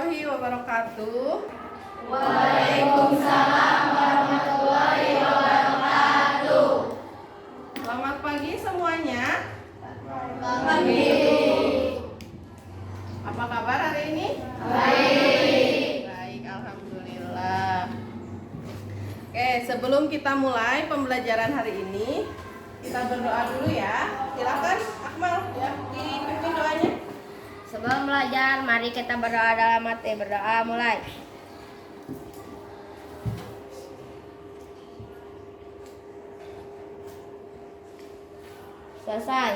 warahmatullahi wabarakatuh. Waalaikumsalam warahmatullahi wabarakatuh. Selamat pagi semuanya. Selamat pagi. Apa kabar hari ini? Baik. Baik, alhamdulillah. Oke, sebelum kita mulai pembelajaran hari ini, kita berdoa dulu ya. Silakan Akmal ya, dipimpin doanya. Sebelum belajar, mari kita berdoa dalam hati. Berdoa mulai. Selesai.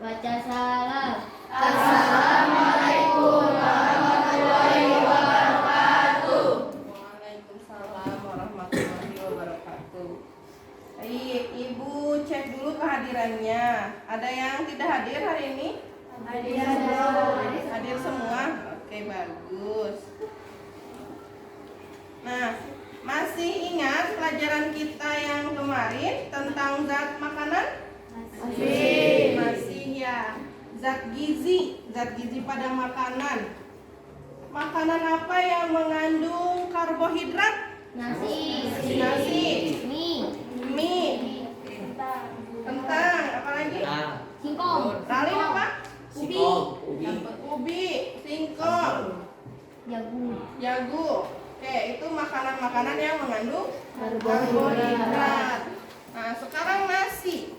Baca salam. Assalamualaikum warahmatullahi wabarakatuh. Waalaikumsalam warahmatullahi wabarakatuh. Baik, Ibu cek dulu kehadirannya. Ada yang tidak hadir hari ini? Hadir semua? Oke, bagus. Nah, masih ingat pelajaran kita yang kemarin tentang zat makanan? Masih ya. Zat gizi pada makanan. Makanan apa yang mengandung karbohidrat? Nasi. Mie, kentang, apa lagi? Singkong. Lalu apa? Ubi, singkong, jagung. Oke, itu makanan-makanan yang mengandung karbohidrat. Nah, sekarang nasi.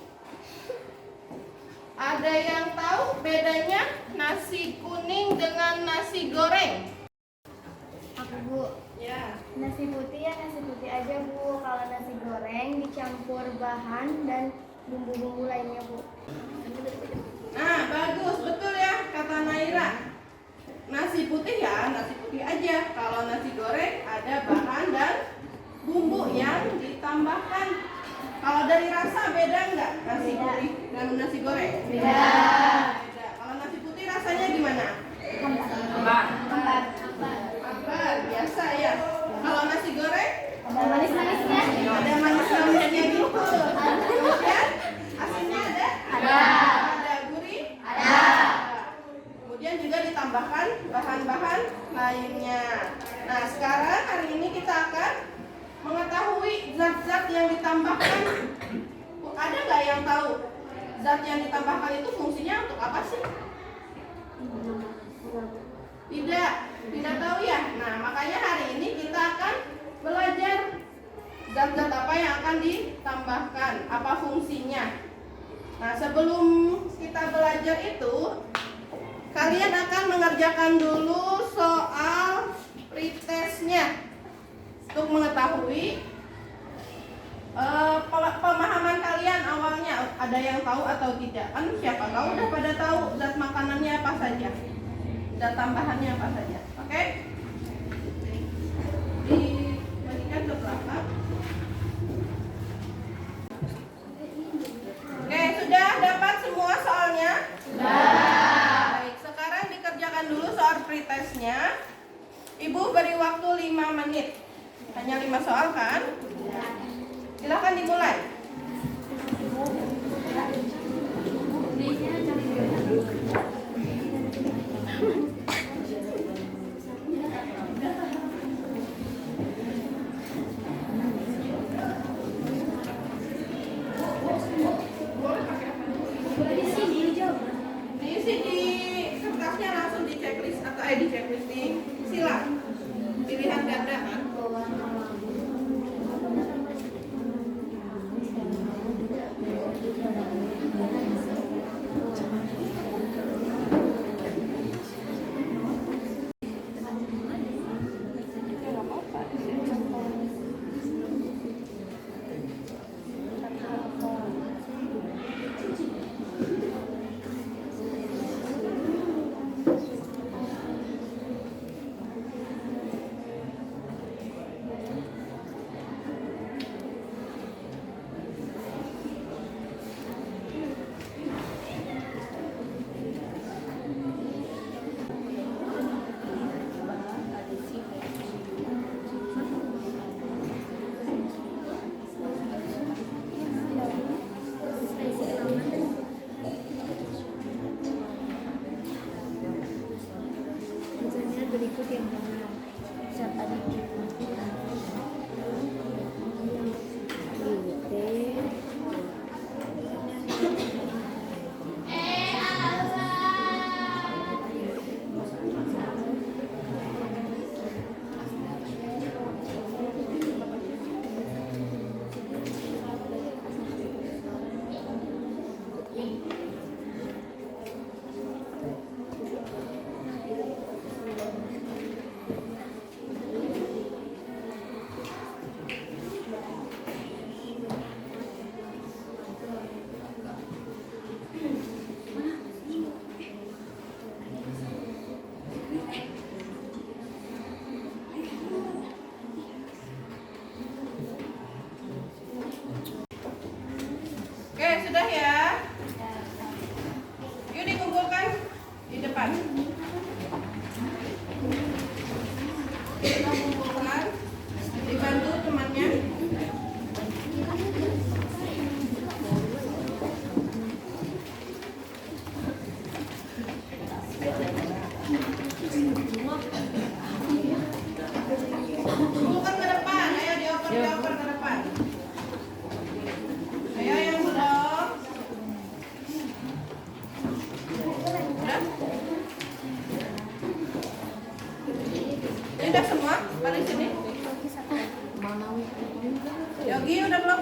Ada yang tahu bedanya nasi kuning dengan nasi goreng? Aku, Bu. Ya. Nasi putih ya nasi putih aja, Bu. Kalau nasi goreng dicampur bahan dan bumbu-bumbu lainnya, Bu. Nah, bagus, betul ya kata Naira. Nasi putih ya nasi putih aja. Kalau nasi goreng ada bahan dan bumbu yang ditambahkan. Kalau dari rasa beda nggak nasi putih dan nasi goreng? Beda. Kalau nasi putih rasanya gimana? Empat. Biasa ya. Kalau nasi goreng? Ada manis-manisnya. Ada manis-manisnya gitu. Kemudian asinnya ada? Ada gurih? Ada. Kemudian juga ditambahkan bahan-bahan lainnya. Nah, sekarang hari ini kita akan mengetahui zat-zat yang ditambahkan. Ada nggak yang tahu zat yang ditambahkan itu fungsinya untuk apa sih? Tidak tahu ya. Nah, makanya hari ini kita akan belajar zat-zat apa yang akan ditambahkan, apa fungsinya. Nah, sebelum kita belajar itu, kalian akan mengerjakan dulu soal pretestnya untuk mengetahui pemahaman kalian awalnya. Ada yang tahu atau tidak? Kan siapa tahu udah pada tahu zat makanannya apa saja, zat tambahannya apa saja. Oke? Diberikan ke belakang. Oke, sudah dapat semua soalnya? Baik, sekarang dikerjakan dulu soal pretestnya. Ibu beri waktu 5 menit. Hanya 5 soal kan? Silakan dimulai. Diisi di kertasnya langsung di checklist atau di checklist di sila pilihan ganda kan? depan. Kita kumpulkan, dibantu temannya. Kumpulkan ke depan, ayo dioper ke depan. Ayo yang belum. Udah? Ini udah semua? Balik sini. Yogi udah belum?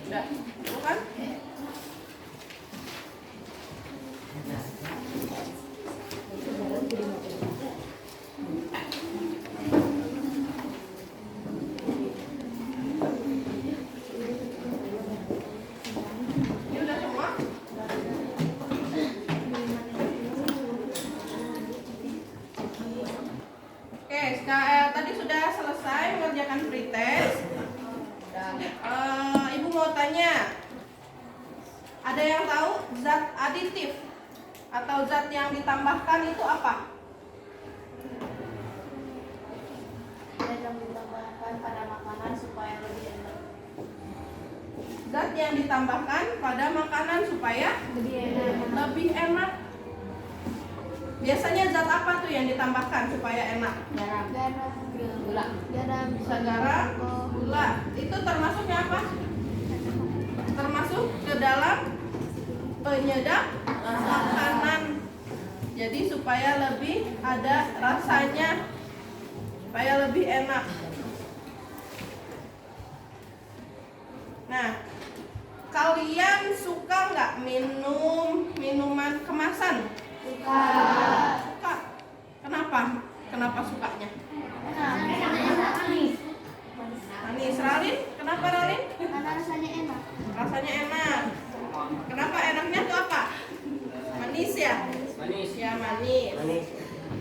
Udah. Bukan? Ini udah semua? Oke, tadi sudah selesai mengerjakan pretest. Ibu mau tanya, ada yang tahu zat aditif atau zat yang ditambahkan itu apa? Yang ditambahkan pada makanan supaya lebih enak. Zat yang ditambahkan pada makanan supaya lebih enak. Biasanya zat apa tuh yang ditambahkan supaya enak? Garam, garam, Bisa garam, gula. Itu termasuknya apa? Termasuk ke dalam penyedap makanan. Jadi supaya lebih ada rasanya, supaya lebih enak. Nah, kalian suka nggak minum minuman kemasan? Suka. Kenapa? Kenapa sukanya? Manis. Ralin, kenapa Ralin? Karena rasanya enak. Rasanya enak. Kenapa enaknya tuh apa? Manis ya? Manis. Ya manis.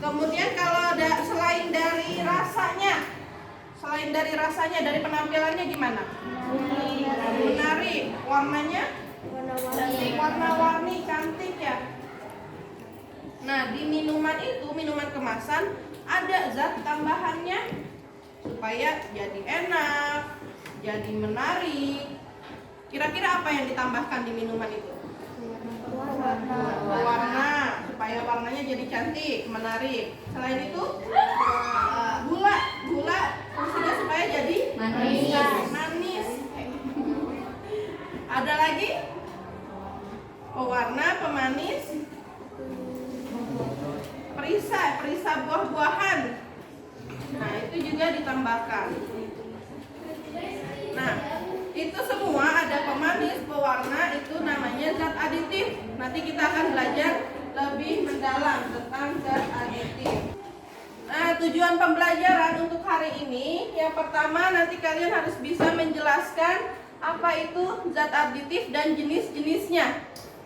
Kemudian kalau ada selain dari rasanya, dari penampilannya gimana? Menarik. Warnanya? Warna-warni, cantik ya. Nah, di minuman itu, minuman kemasan, ada zat tambahannya supaya jadi enak, jadi menarik. Kira-kira apa yang ditambahkan di minuman itu? Warna, supaya warnanya jadi cantik, menarik. Selain itu, gula fungsinya supaya jadi manis. Ada lagi? Pewarna, pemanis, perisa buah-buahan. Nah, itu juga ditambahkan. Nah, itu semua ada pemanis, pewarna, itu namanya zat aditif. Nanti kita akan belajar lebih mendalam tentang zat aditif. Nah, tujuan pembelajaran untuk hari ini, yang pertama nanti kalian harus bisa menjelaskan apa itu zat aditif dan jenis-jenisnya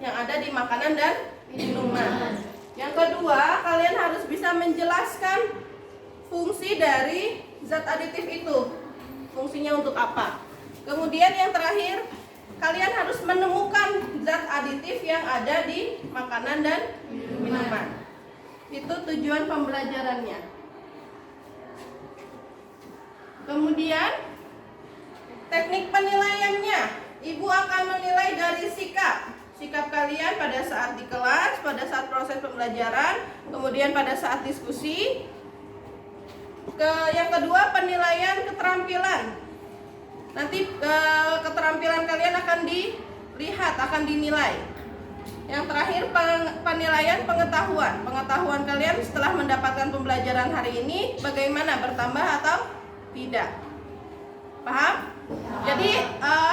yang ada di makanan dan minuman. Yang kedua, kalian harus bisa menjelaskan fungsi dari zat aditif itu. Fungsinya untuk apa? Kemudian yang terakhir, kalian harus menemukan zat aditif yang ada di makanan dan minuman. Itu tujuan pembelajarannya. Kemudian teknik penilaiannya, Ibu akan menilai dari sikap kalian pada saat di kelas, pada saat proses pembelajaran, kemudian pada saat diskusi. Yang kedua, penilaian keterampilan. Nanti keterampilan kalian akan dilihat, akan dinilai. Yang terakhir, penilaian pengetahuan. Pengetahuan kalian setelah mendapatkan pembelajaran hari ini bagaimana, bertambah atau tidak? Paham? Jadi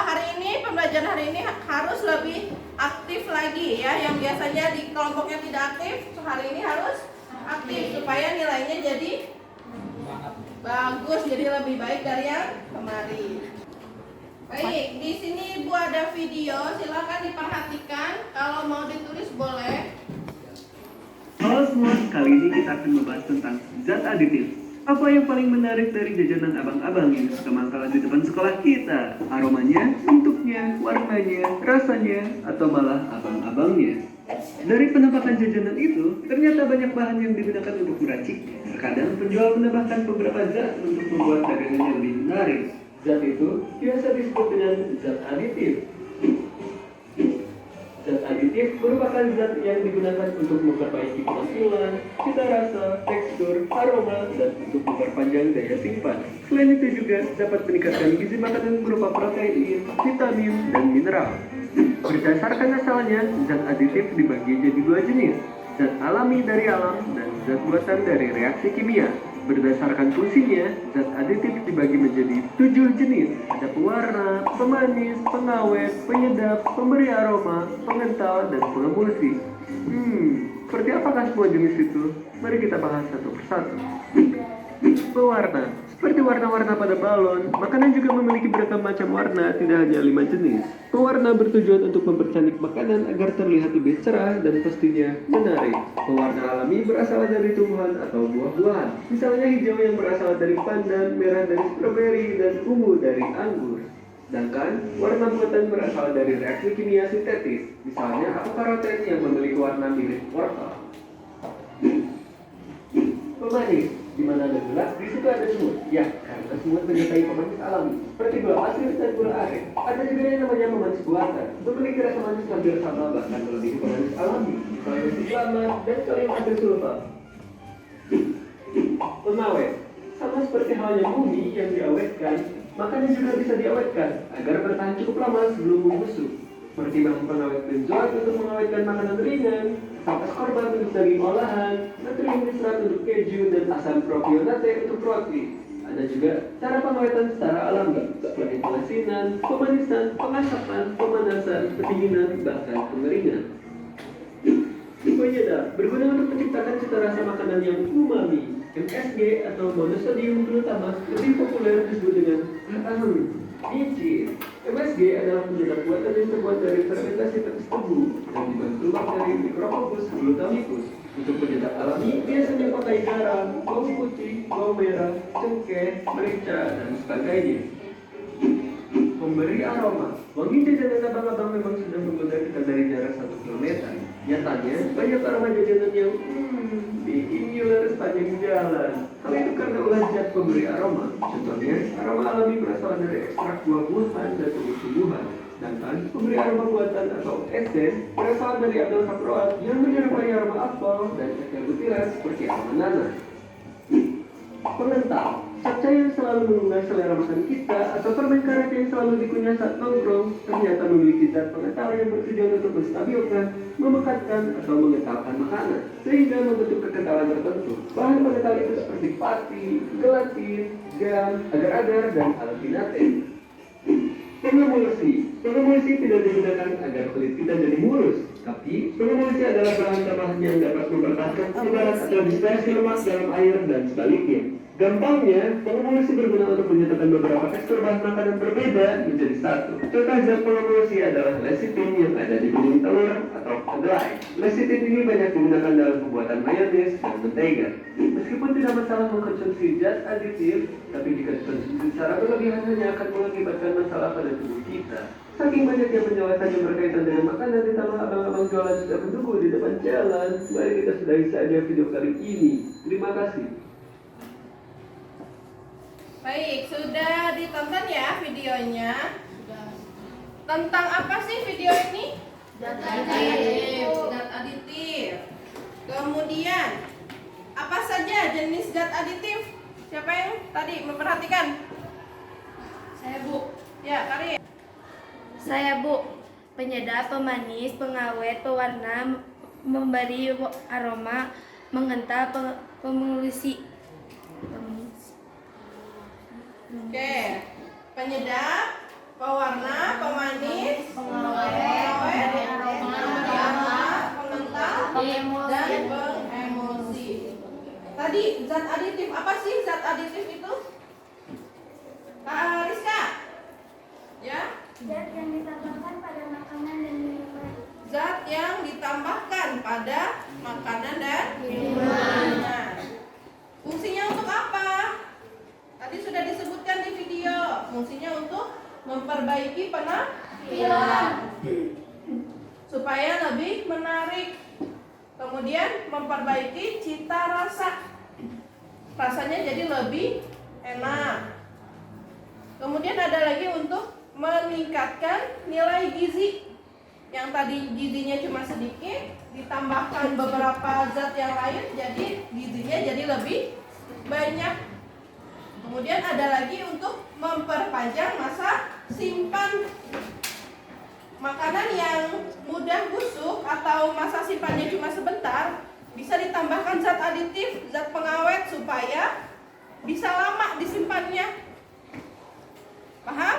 hari ini, pembelajaran hari ini harus lebih aktif lagi ya. Yang biasanya di kelompoknya tidak aktif, hari ini harus aktif supaya nilainya jadi bagus, jadi lebih baik dari yang kemarin. Baik, di sini Ibu ada video, silakan diperhatikan. Kalau mau ditulis boleh. Halo semua, kali ini kita akan membahas tentang zat aditif. Apa yang paling menarik dari jajanan abang-abang yang suka mangkalan di depan sekolah kita? Aromanya, bentuknya, warnanya, rasanya, atau malah abang-abangnya? Dari penampakan jajanan itu, ternyata banyak bahan yang digunakan untuk meracik. Terkadang penjual menambahkan beberapa zat untuk membuat dagangannya lebih menarik. Zat itu biasa disebut dengan zat aditif. Zat aditif merupakan zat yang digunakan untuk memperbaiki penampilan, cita rasa, tekstur, aroma, dan untuk memperpanjang daya simpan. Selain itu juga dapat meningkatkan gizi makanan berupa protein, vitamin, dan mineral. Berdasarkan asalnya, zat aditif dibagi jadi dua jenis, zat alami dari alam dan zat buatan dari reaksi kimia. Berdasarkan fungsinya, zat aditif dibagi menjadi 7 jenis. Ada pewarna, pemanis, pengawet, penyedap, pemberi aroma, pengental, dan pengemulsi. Seperti apakah semua jenis itu? Mari kita bahas satu persatu. Pewarna. Seperti warna-warna pada balon, makanan juga memiliki beragam macam warna, tidak hanya 5 jenis. Pewarna bertujuan untuk mempercantik makanan agar terlihat lebih cerah dan pastinya menarik. Pewarna alami berasal dari tumbuhan atau buah-buahan. Misalnya hijau yang berasal dari pandan, merah dari stroberi, dan ungu dari anggur. Sedangkan warna buatan berasal dari reaksi kimia sintetis. Misalnya avokaroten yang memiliki warna mirip wortel. Pemanis, di mana ada gula, di situ ada semut. Ya, karena semut menyertai pemanis alami, seperti gula pasir dan gula aren. Ada juga yang namanya pemanis buatan, memiliki rasa manis hampir sama bahkan melebihi pemanis alami. Kalium siklamat dan kalium hidrosulfat. Pengawet, sama seperti halnya bumi yang diawetkan, makanan juga bisa diawetkan agar bertahan cukup lama sebelum membusuk. Pertimbangan pengawet benzoat untuk mengawetkan makanan ringan, asam ascorbat untuk daging olahan, natrium nitrat untuk keju, dan asam propionate untuk roti. Ada juga cara pengawetan secara alami, seperti pengasinan, pemanisan, pengasapan, pemanasan, pendinginan, bahkan pengeringan. Penyedap berguna untuk menciptakan cita rasa makanan yang umami. MSG atau monosodium glutamate lebih populer disebut dengan micin. MSG adalah penyedap buatan yang terbuat dari fermentasi tepung tebu dan dibantu bakteri Micrococcus glutamicus. Untuk penyedap alami biasanya pakai garam, bawang putih, bawang merah, cengkeh, merica, dan sebagainya. Pemberi aroma. Wangi jajanan abang-abang memang sudah menggoda kita dari jarak 1 km. Nyatanya, banyak aroma jajanan yang diinginkan sepanjang jalan. Hal itu karena ulah zat pemberi aroma. Contohnya, aroma alami berasal dari ekstrak buah-buahan dan tumbuh-tumbuhan. Sedangkan pemberi aroma buatan atau esen berasal dari apel saproat yang menyerupai aroma apel dan cacah butiran seperti aroma nanas. Pengental, capca yang selalu menggugah selera makan kita atau permen karet yang selalu dikunyah saat nongkrong ternyata memiliki zat pengental yang bertujuan untuk menstabilkan, memekatkan, atau mengentalkan makanan sehingga membentuk kekentalan tertentu. Bahan pengental itu seperti pati, gelatin, gam, agar-agar, dan alginate. Pengemulsi tidak digunakan agar kulit kita jadi mulus, tapi pengemulsi adalah bahan tambahan yang dapat mempertahankan cairan atau dispersi lemak dalam air dan sebaliknya. Gampangnya, pengemulsi berguna untuk menyatukan beberapa tekstur bahan makanan berbeda menjadi satu. Contoh zat pengemulsi adalah lecithin yang ada di kuning telur atau kedelai. Lecithin ini banyak digunakan dalam pembuatan mayones dan mentega. Meskipun tidak masalah mengkonsumsi zat aditif, tapi jika dikonsumsi secara berlebihan hanya akan mengakibatkan masalah pada tubuh kita. Saking banyaknya penjelasan yang berkaitan dengan makanan ditambah abang-abang jualan sudah menunggu di depan jalan. Mari kita sudahi saja video kali ini. Terima kasih. Baik, sudah ditonton ya videonya? Tentang apa sih video ini? Zat aditif. Zat aditif. Kemudian, apa saja jenis zat aditif? Siapa yang tadi memperhatikan? Saya Bu. Ya, Karin. Saya Bu, penyedap, pemanis, pengawet, pewarna, memberi aroma, mengental, pemulsi. Oke. Penyedap, pewarna, pemanis, Pengawet, aroma, pengental, Pemulsi. dan pengemulsi. Tadi zat aditif, apa sih zat aditif itu? Kak Rizka? Ya? Zat yang ditambahkan pada makanan dan minuman. Zat yang ditambahkan pada makanan dan minuman. Fungsinya untuk apa? Tadi sudah disebutkan di video. Fungsinya untuk memperbaiki penampilan. supaya lebih menarik. Kemudian memperbaiki cita rasa. Rasanya jadi lebih enak. Kemudian ada lagi untuk meningkatkan nilai gizi. Yang tadi gizinya cuma sedikit, ditambahkan beberapa zat yang lain, jadi gizinya jadi lebih banyak. Kemudian ada lagi untuk memperpanjang masa simpan. Makanan yang mudah busuk atau masa simpannya cuma sebentar, bisa ditambahkan zat aditif, zat pengawet supaya bisa lama disimpannya. Paham?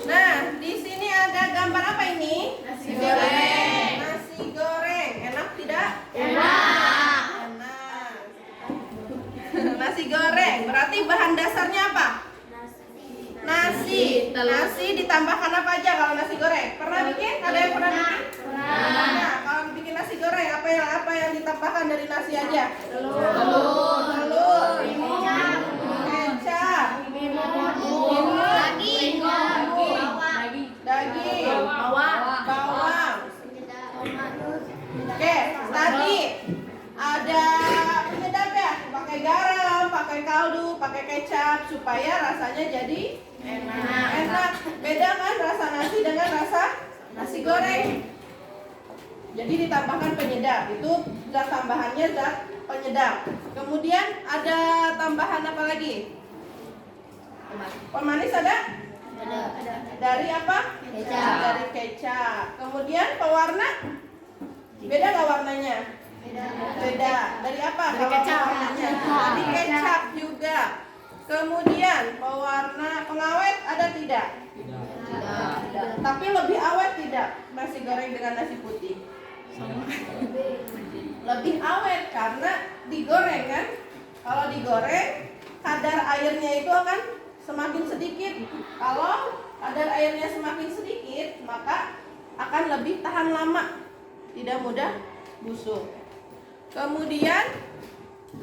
Nah, di sini ada gambar apa ini? Nasi goreng. Nasi goreng. Enak tidak? Enak. Enak. Nasi goreng. Berarti bahan dasarnya apa? Nasi. Nasi ditambahkan apa aja kalau nasi goreng? Pernah bikin? Ada yang pernah bikin? Nah, kalau bikin nasi goreng apa yang ditambahkan dari nasi aja? Telur. Kecap. Daging. Bawang. Oke, tadi ada penyedap ya, pakai garam, pakai kaldu, pakai kecap supaya rasanya jadi enak. Beda kan rasa nasi dengan rasa nasi goreng. Jadi ditambahkan penyedap, itu zat tambahannya zat penyedap. Kemudian ada tambahan apa lagi? Pemanis ada? Dari apa? Kecap. Dari kecap. Kemudian pewarna? Beda nggak warnanya? Beda. Dari apa? Dari kecap. Warnanya? Dari kecap juga. Kemudian pewarna pengawet ada tidak? Tidak. Tapi lebih awet tidak nasi goreng dengan nasi putih? Lebih awet karena digoreng kan? Kalau digoreng kadar airnya itu akan semakin sedikit. Kalau kadar airnya semakin sedikit, maka akan lebih tahan lama, tidak mudah busuk. Kemudian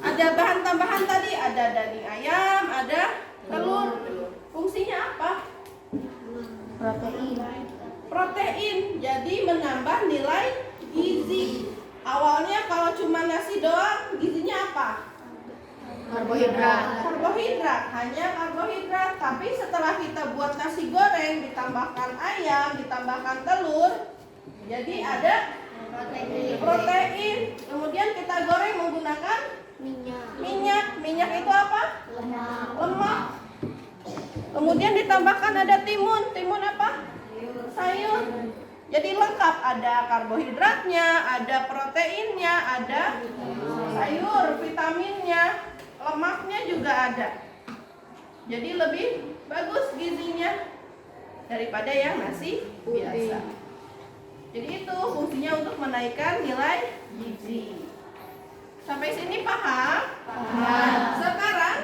ada bahan tambahan tadi, ada daging ayam, ada telur. Fungsinya apa? Protein. Jadi menambah nilai gizi. Awalnya kalau cuma nasi doang, gizinya apa? Karbohidrat, hanya karbohidrat. Tapi setelah kita buat nasi goreng, ditambahkan ayam, ditambahkan telur, jadi ada protein. Kemudian kita goreng menggunakan minyak. Minyak itu apa? Lemak. Kemudian ditambahkan ada timun. Timun apa? Sayur. Jadi lengkap, ada karbohidratnya, ada proteinnya, ada sayur, vitaminnya, lemaknya juga ada. Jadi lebih bagus gizinya daripada yang nasi biasa. Jadi itu fungsinya untuk menaikkan nilai gizi. Sampai sini paham? Paham. Sekarang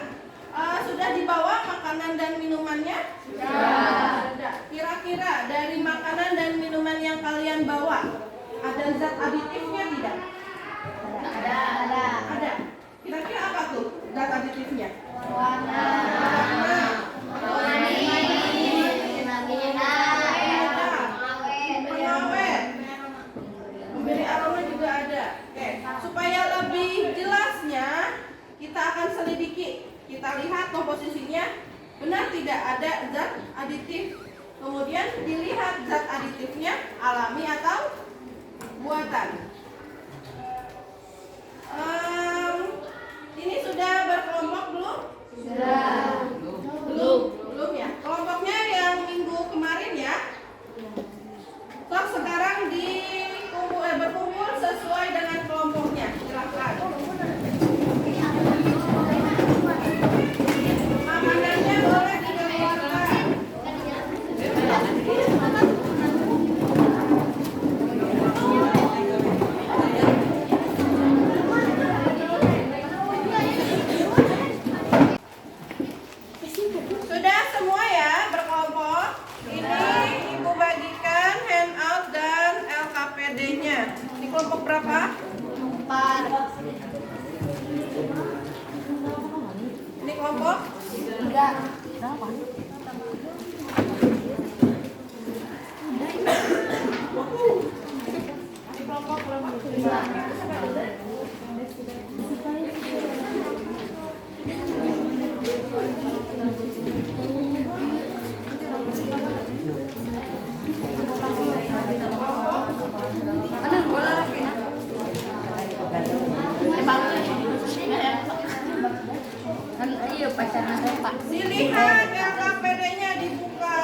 sudah dibawa makanan dan minumannya? Sudah. Kira-kira dari makanan dan minuman yang kalian bawa, ada zat aditifnya tidak? Ada. Kira-kira apa tuh zat aditifnya? Warna. Pengawet. Memberi aroma juga ada. Oke, supaya lebih jelasnya kita akan selidiki. Kita lihat komposisinya benar tidak ada zat aditif. Kemudian dilihat zat aditifnya alami atau buatan. Ini sudah berkelompok belum? Sudah. Belum ya. Kelompoknya yang minggu kemarin ya. Toh sekarang berkumpul sesuai dengan kelompoknya. Silakan. Makanannya boleh dikeluarkan. Sudah semua ya berkelompok. Ini ibu bagikan handout dan LKPD-nya. Di kelompok berapa? 4. Ini kelompok 3. Dilihat LKPD-nya dibuka.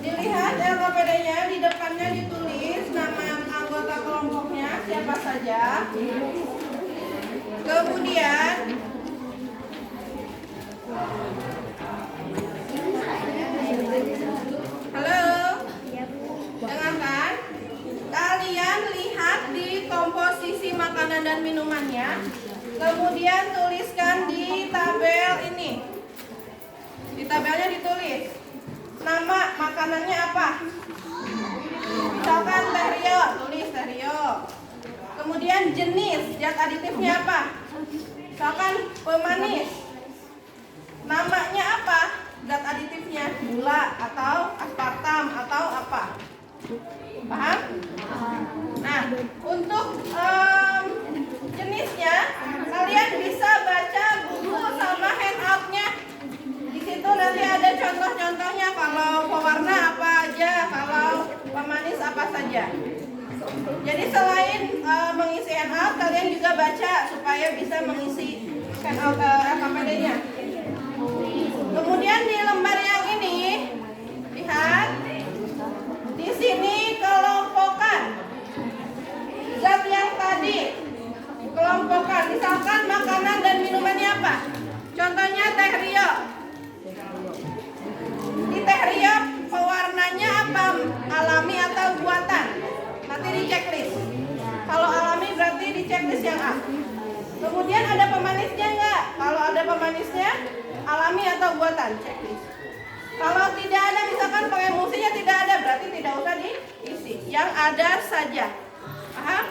Dilihat LKPD-nya, di depannya ditulis nama anggota kelompoknya siapa saja. Kemudian halo, dengarkan. Kalian lihat di komposisi makanan dan minumannya. Kemudian tuliskan di tabel ini. Di tabelnya ditulis nama makanannya apa. Misalkan teh Rio, tulis teh Rio. Kemudian jenis zat aditifnya apa. Misalkan pemanis. Namanya apa? Zat aditifnya gula atau aspartam atau apa? Paham? Nah, untuk jenisnya kalian bisa baca buku sama handout-nya. Di situ nanti ada contoh-contohnya, kalau pewarna apa aja, kalau pemanis apa saja. Jadi selain mengisi handout, kalian juga baca supaya bisa mengisi handout LKPD-nya. Kemudian di lembar yang ini, lihat di sini kelompokkan zat yang tadi. Kelompokkan, misalkan makanan dan minumannya apa? Contohnya teh Rio. Di teh Rio pewarnanya apa? Alami atau buatan? Nanti di checklist. Kalau alami berarti di checklist yang A. Kemudian ada pemanisnya enggak? Kalau ada pemanisnya, alami atau buatan? Checklist. Kalau tidak ada, misalkan pengemulsinya tidak ada, berarti tidak usah diisi. Yang ada saja. Paham?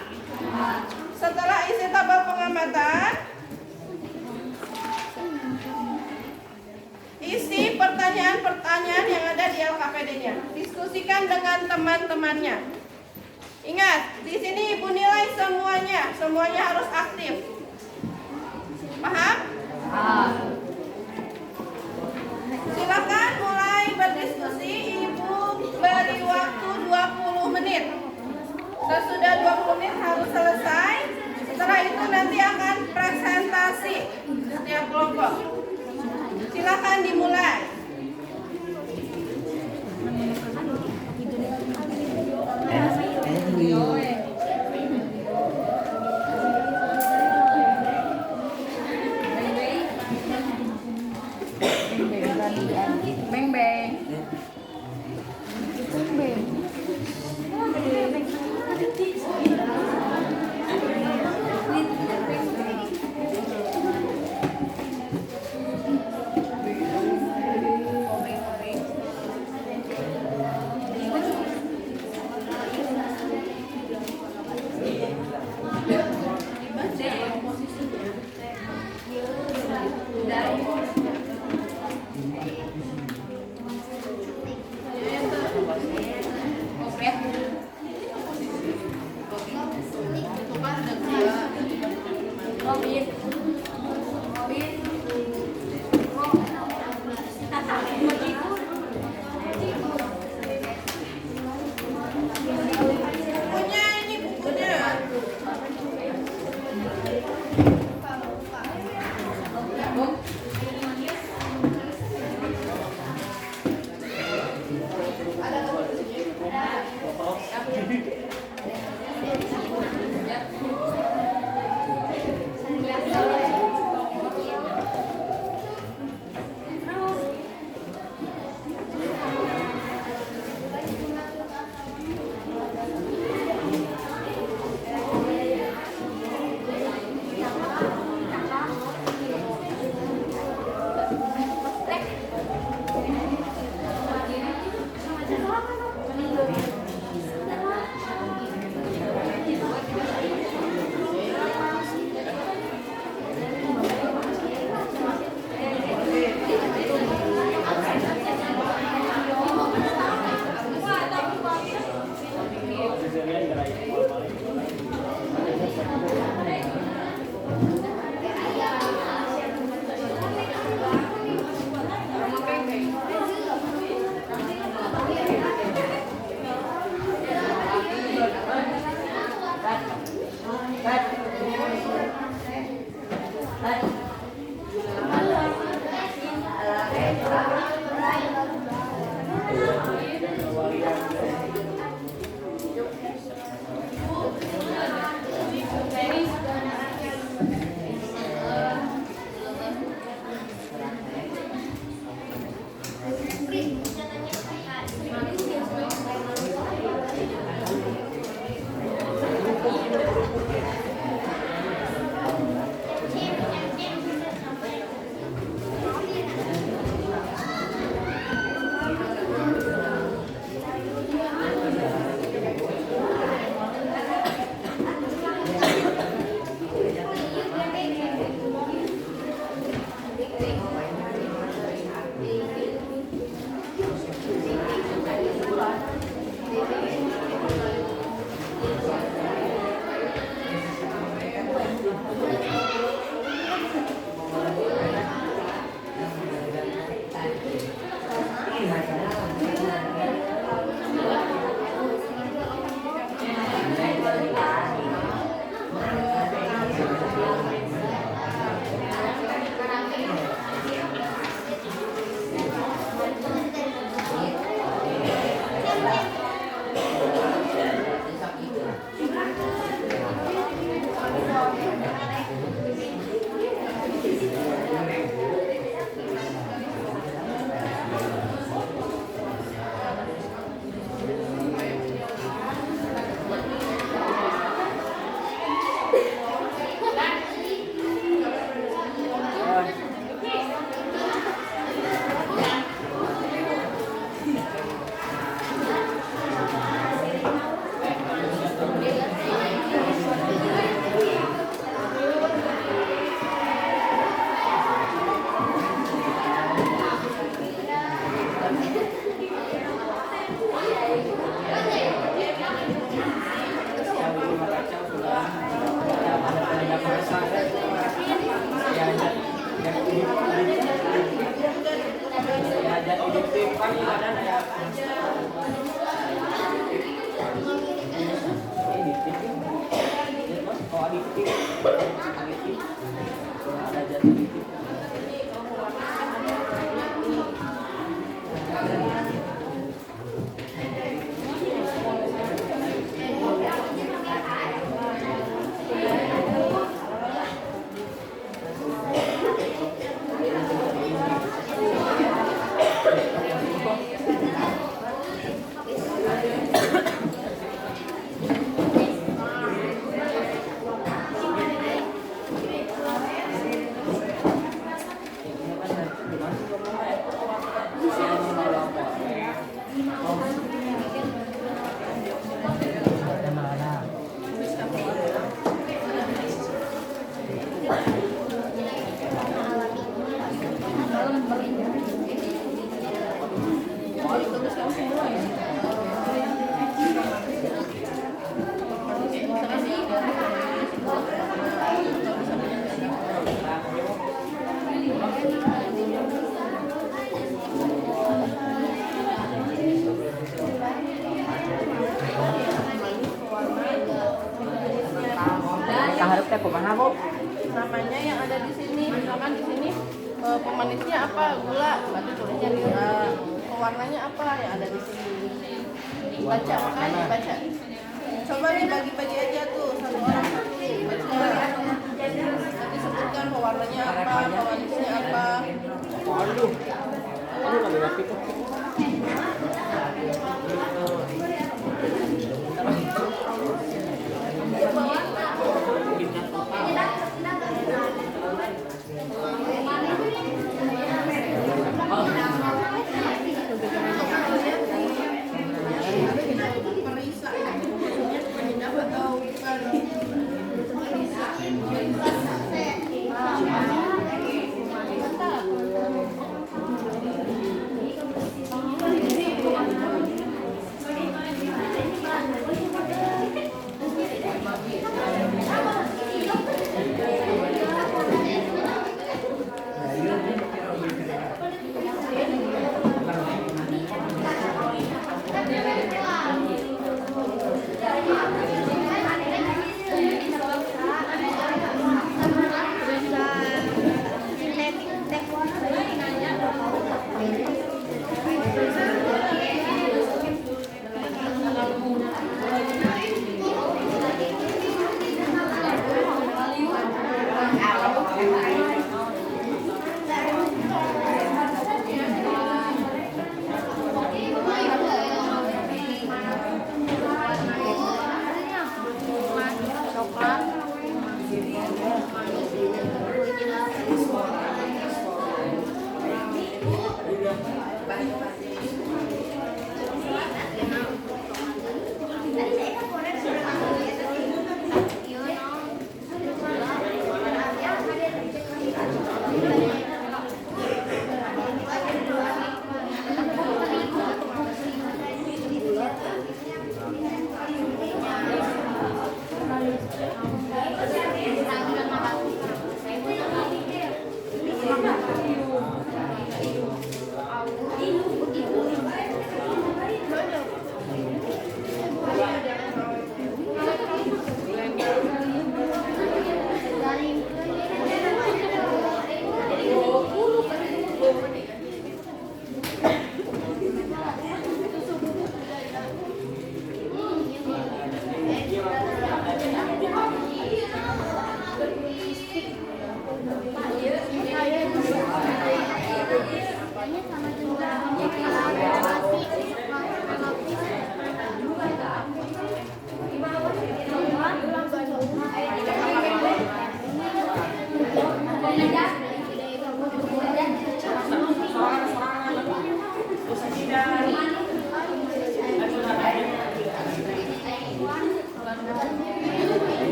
Setelah isi tabel pengamatan, isi pertanyaan-pertanyaan yang ada di LKPD-nya. Diskusikan dengan teman-temannya. Ingat, di sini Ibu nilai semuanya harus aktif. Paham? Silakan mulai berdiskusi. Ibu beri waktu 20 menit. Sesudah 20 menit harus selesai. Setelah itu nanti akan presentasi setiap kelompok. Silakan dimulai. Punya ini bukunya. Kaharep teh kumaha, Bu? Namanya yang ada di sini, misalkan di sini pemanisnya apa, gula, berarti tulisnya gula. Pewarnanya apa yang ada di sini? Baca, makanya baca. Coba nih bagi-bagi aja tuh, satu orang satu baca. Nanti sebutkan pewarnanya apa, pemanisnya apa. Waduh. Ini lagi rapi tuh. Perisa itu maksudnya penyedap atau bukan? Perisa.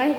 Hai.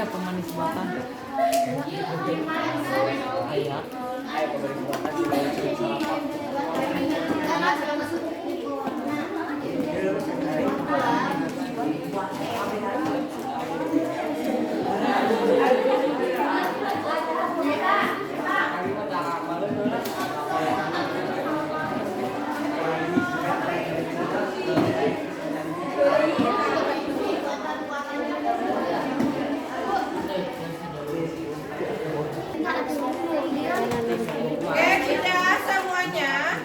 Ayah pemanis buatan. Ayah. Oke, sudah semuanya.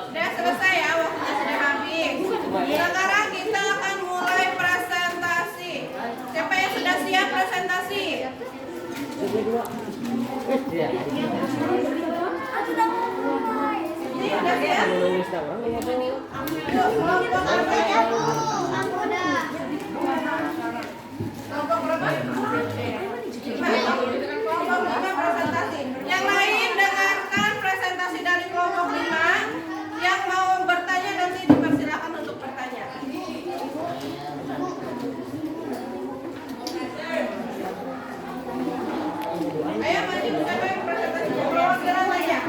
Sudah selesai ya, waktunya sudah habis. Sekarang kita akan mulai presentasi. Siapa yang sudah siap presentasi? Iya. Ini sudah siap? Yuk, kelompok berapa? Kelompok berapa? 5. Kelompok 5 presentasi. Yang lain dengarkan presentasi dari kelompok 5. Yang mau bertanya nanti dipersilakan untuk bertanya. Ayo maju, siapa yang presentasi? Perwakilan aja.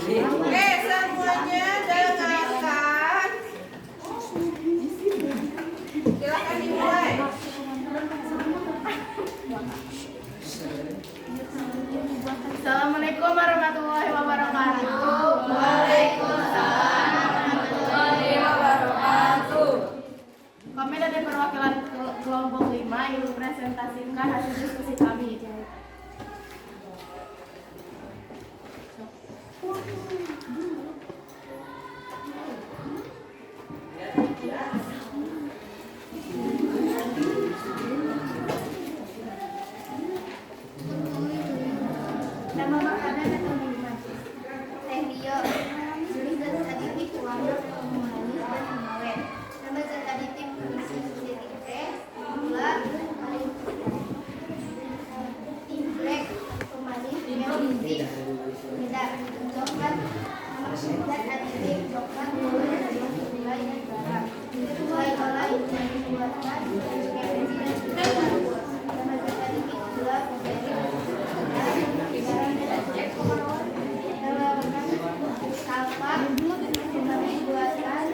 Oke, semuanya dengarkan. Silakan dimulai. Assalamualaikum warahmatullahi wabarakatuh. Waalaikumsalam warahmatullahi wabarakatuh. Kami dari perwakilan kelompok 5 ingin mempresentasikan hasil diskusi kami. Nama makanan atau minuman? Teh Rio, jenis dan aditif warna pemanis dan pengawet. Nama zat aditif berisi sintetik teh, gula, black, pemanis, yang inti, beda, coklat, zat aditif coklat, gula, gula dan garam. Oleh-oleh yang dibuatkan dari bensin dan gula. Nama zat aditif gula, salva kembali buatan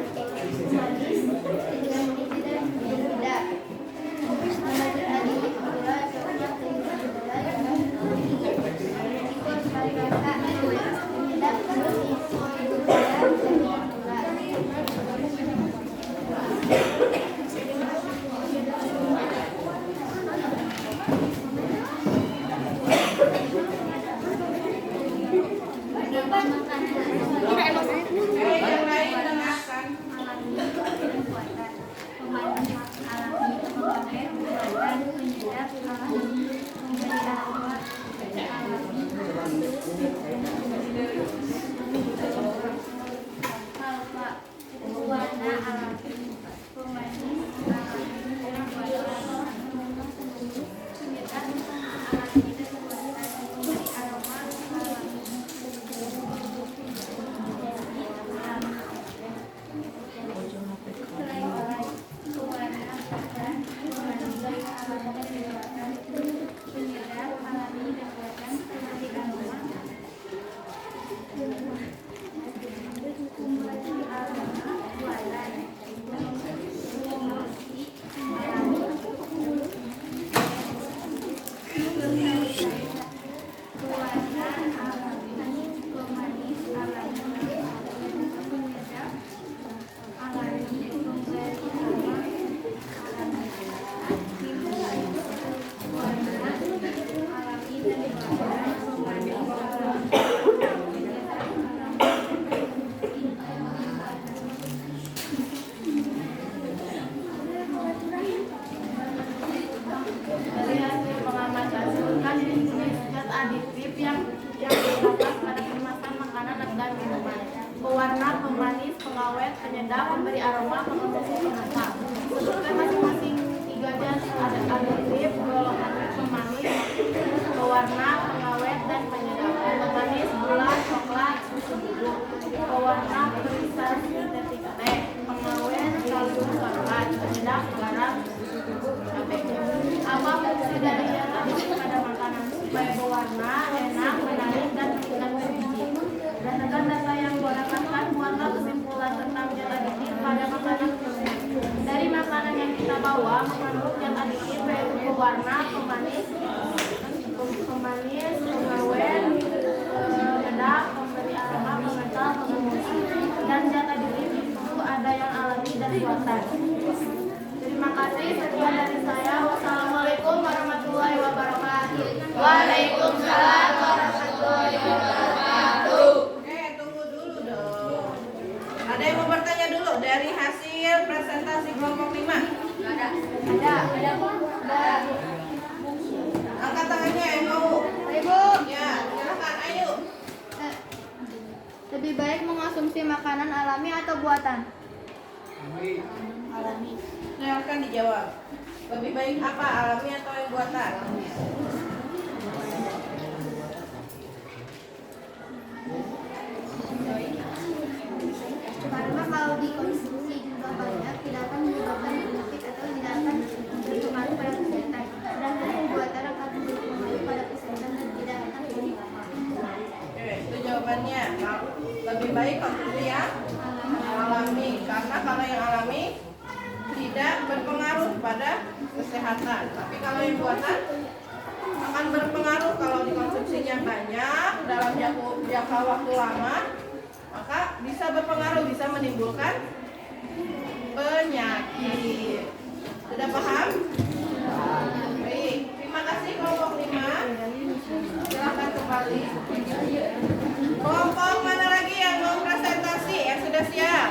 manis dengan tidak berbeda. Nama tadi gula coklat dengan gula dan ikut sekali kata tidak berbeda gula. Yang lain dengarkan. pengawet, penyedap, pemberi aroma, pengembus, penata. Sebutkan masing-masing 3 zat aditif golongan pemanis, pewarna, pengawet, dan penyedap. Pemanis, gula, coklat, susu bubuk. Pewarna, perisa sintetik teh. Pengawet, kalsium karbonat. Penyedap, garam, susu bubuk, cabai. Apa fungsi dari zat aditif pada makanan supaya berwarna, enak, menarik, dan tidak berbiji? Berdasarkan data yang didapatkan, buatlah kesimpulan tentang zat aditif pada makanan tersebut. Dari makanan yang kita bawa mengandung zat aditif yaitu pewarna, pemanis, pengawet, penyedap, pemberi aroma, pengental, pengembus. Dan zat aditif itu ada yang alami dan buatan. Terima kasih, sekian dari saya. Wassalamualaikum warahmatullahi wabarakatuh. Waalaikumsalam warahmatullahi wabarakatuh. Oke, tunggu dulu dong. Ada yang mau bertanya dulu dari hasil presentasi kelompok 5? Ada. Angkat tangannya yang mau. Ibu, Ya, silakan, ayo. lebih baik mengonsumsi makanan alami atau buatan? Alami. Silakan dijawab. Lebih baik apa, alami atau yang buatan? Karena kalau dikonsumsi jumlah banyak tidak akan menyebabkan penyakit atau tidak akan berpengaruh pada kesehatan. Sedangkan yang buatan akan berpengaruh pada kesehatan dan tidak akan berpengaruh. Oke, itu jawabannya. Lebih baik konsumsi yang alami, karena kalau yang alami tidak berpengaruh pada kesehatan. Tapi kalau yang buatan akan berpengaruh kalau dikonsumsinya banyak dalam jangka waktu lama, maka bisa berpengaruh, bisa menimbulkan penyakit. Sudah paham? Baik, terima kasih kelompok 5. Silakan kembali. Kelompok mana lagi yang mau presentasi? Yang sudah siap?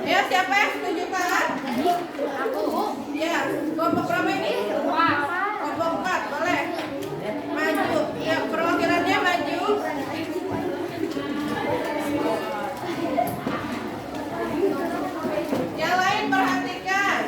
Ya, siapa yang setuju tangan? Aku. Ya, kelompok berapa ini? Kelompok 4, boleh. Maju. Ya, perwakilannya maju. Yang lain perhatikan.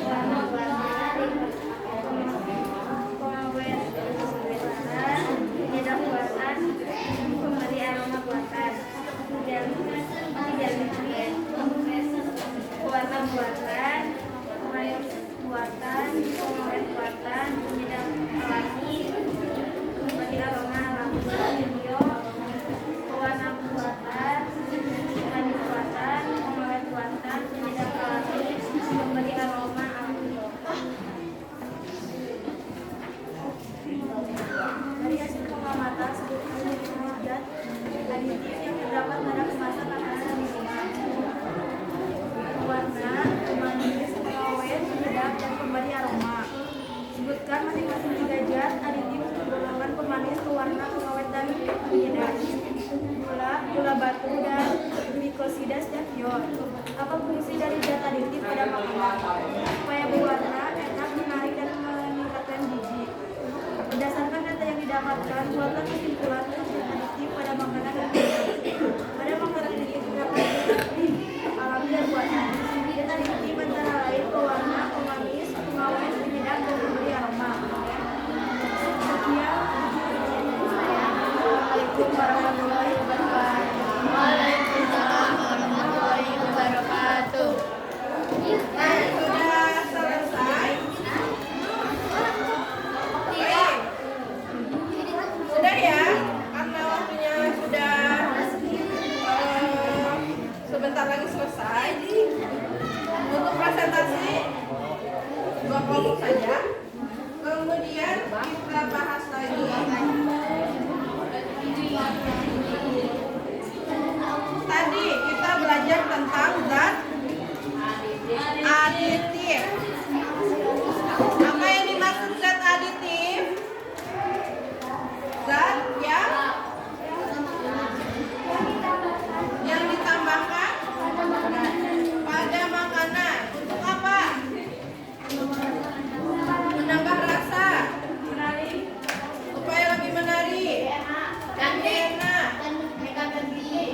warna buatan, pengawet sebentar, penyedap buatan, pemberi aroma buatan, tidak liquid, warna buatan, pengawet buatan, pengawet buatan, penyedap alami, pemberi aroma alami, video, warna buatan, manis buatan, pengawet buatan, penyedap alami, pemberi aroma alami. Dari hasil pengamatan sebutkan zat aditif yang terdapat pada kemasan makanan minuman. Warna, pemanis, pengawet, penyedap, dan pemberi aroma. Sebutkan masing-masing 3 zat aditif golongan pemanis, pewarna, pengawet, dan penyedap. Gula batu, dan glikosida stevia. Apa fungsi dari zat aditif pada makanan? Supaya berwarna, enak, menarik, dan meningkatkan gizi. Berdasarkan data yang didapatkan, buatlah kesimpulan zat aditif pada makanan dan minuman. Pada makanan ini terdapat zat aditif alami dan buatan. Zat aditif antara lain pewarna, pemanis, pengawet, penyedap, dan pemberi aroma. Sekian. Assalamualaikum warahmatullahi wabarakatuh. Waalaikumsalam warahmatullahi wabarakatuh. Nah, sudah selesai. Baik. Sudah ya, karena waktunya sudah sebentar lagi selesai. Untuk presentasi 2 kelompok saja. Kemudian kita bahas lagi. Tadi kita belajar tentang zat aditif. Apa yang dimaksud zat aditif? Zat yang ditambahkan pada makanan. Untuk apa? Menambah rasa, supaya lebih menarik, enak,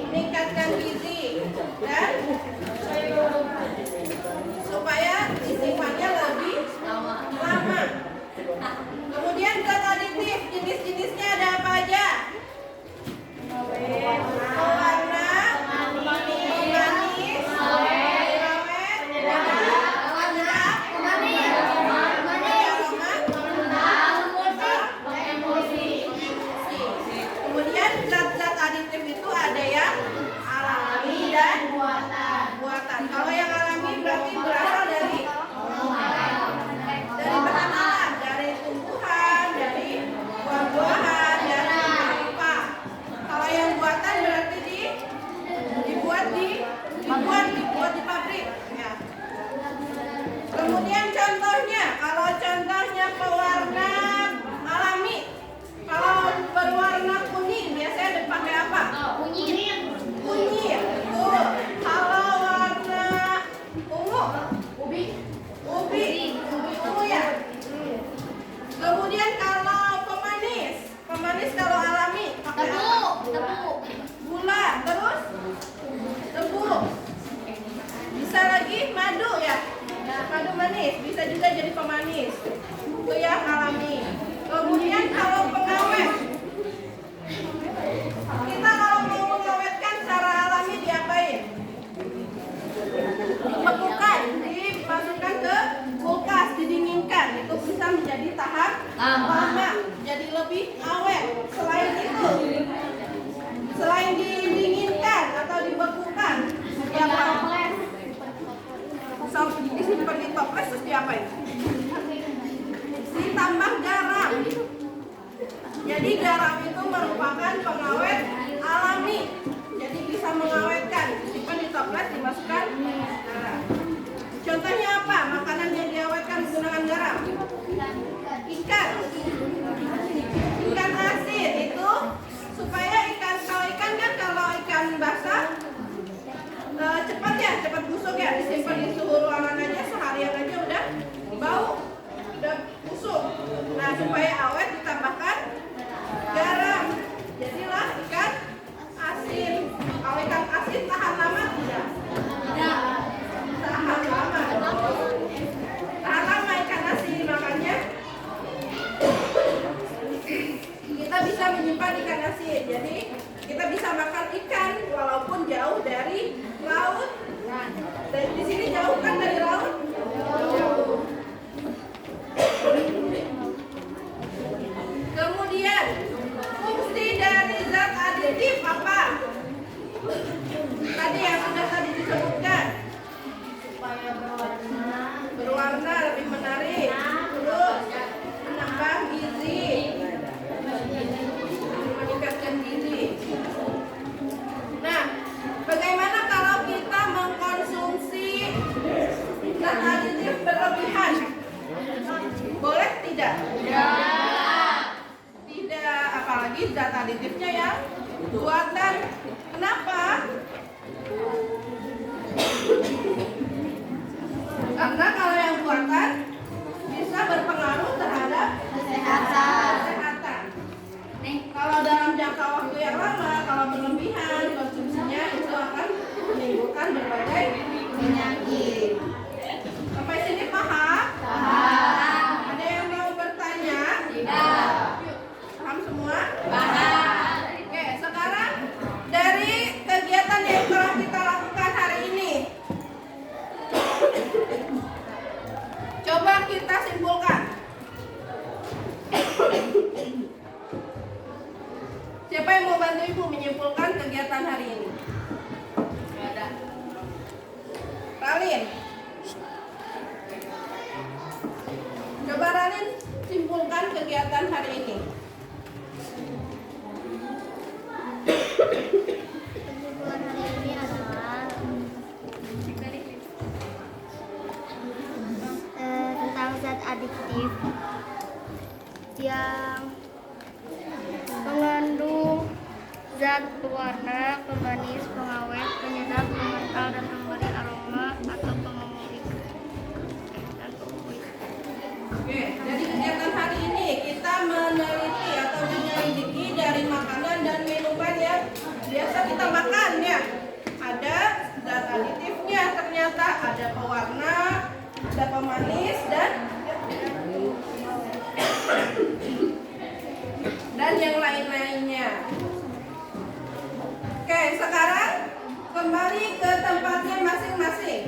meningkatkan gizi, dan supaya disimpannya lebih lama. Kemudian zat aditif, jenis-jenisnya ada apa aja? Pewarna, pemanis, pengawet, kemudian zat-zat aditif itu ada yang alami dan buatan. Kalau yang alami berarti berasal dari bahan alam, dari tumbuhan, dari buah-buahan, dari rempah. Kalau yang buatan berarti dibuat di pabrik. Ya. Kemudian contohnya, kalau contohnya pewarna alami, kalau berwarna kuning biasanya dipakai apa? Kunyit. Betul. Kalau warna ungu, ubi ungu ya. Kemudian kalau pemanis kalau alami pakai apa? Gula, terus tebu. Bisa lagi madu ya. Madu manis bisa juga jadi pemanis. Itu yang alami. Kemudian kalau pengawet, kita kalau mau mengawetkan secara alami diapain? Dibekukan, dimasukkan ke kulkas, didinginkan. Itu bisa menjadi tahap lama, jadi lebih awet. Selain didinginkan atau dibekukan, diapain? Disimpan di toples terus diapain? Ditambah garam. Jadi garam itu merupakan pengawet alami. Jadi bisa mengawetkan. Disimpan di toples, dimasukkan garam. Contohnya apa? Makanan yang diawetkan menggunakan garam. Ikan asin itu supaya kalau ikan basah cepat busuk ya, disimpan di suhu ruangan aja seharian aja udah bau, udah busuk. Nah, supaya awet ditambahkan garam. Jadilah ikan asin. Kalau ikan asin tahan lama tidak? Tahan lama. berwarna lebih menarik, terus menambah gizi, meningkatkan gizi. Nah, bagaimana kalau kita mengkonsumsi zat aditif berlebihan? Boleh tidak? Tidak, apalagi zat aditifnya yang buatan. Kenapa? Karena kalau yang buatan bisa berpengaruh terhadap kesehatan. Kalau dalam jangka waktu yang lama, kalau berlebihan konsumsinya itu akan menimbulkan berbagai penyakit. Sampai sini paham? Paham. Ada yang mau bertanya? Tidak. Yuk, paham semua? Paham. Oke, sekarang dari kegiatan yang telah kita lakukan hari ini, coba kita simpulkan. Siapa yang mau bantu ibu menyimpulkan kegiatan hari ini? Nggak ada. Ralin. Coba Ralin simpulkan kegiatan hari ini. Kesimpulan hari ini adalah tentang zat adiktif yang mengandung zat pewarna, pemanis, pengawet, penyedap, pengental, dan pemberi aroma atau pengumumik. Oke, jadi kegiatan hari ini kita meneliti atau menyelidiki dari makanan dan minuman yang biasa kita makan ya. Ada zat aditifnya, ternyata ada pewarna, ada pemanis dan yang lain-lainnya. Oke, sekarang kembali ke tempatnya masing-masing.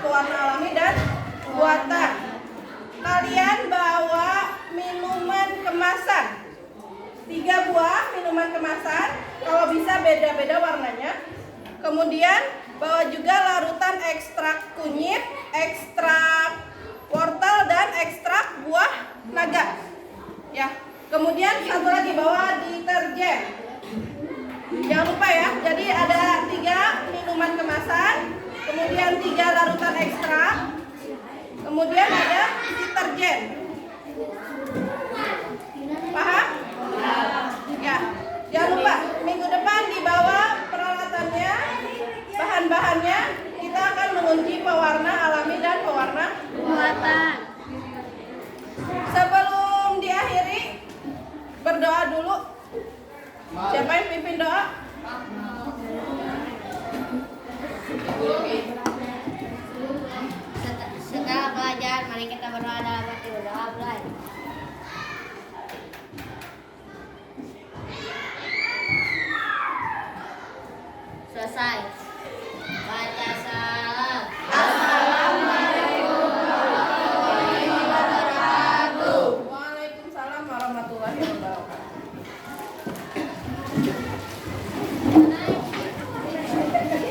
pewarna alami dan buatan. Kalian bawa minuman kemasan, 3 buah minuman kemasan, kalau bisa beda-beda warnanya. Kemudian bawa juga larutan ekstrak kunyit, ekstrak wortel dan ekstrak buah naga. Ya. Kemudian satu lagi bawa deterjen. Jangan lupa ya. Jadi ada 3 minuman kemasan, kemudian 3 larutan ekstrak, kemudian ada deterjen. Paham? Ya. Jangan lupa minggu depan dibawa peralatannya, bahan-bahannya. Kita akan menguji pewarna alami dan pewarna Buatan. Sebelum diakhiri, berdoa dulu. Siapa yang pimpin doa? Setelah belajar, mari kita berdoa dalam hati. Berdoa mulai. Selesai. Baca salam. Waalaikumsalam warahmatullahi wabarakatuh.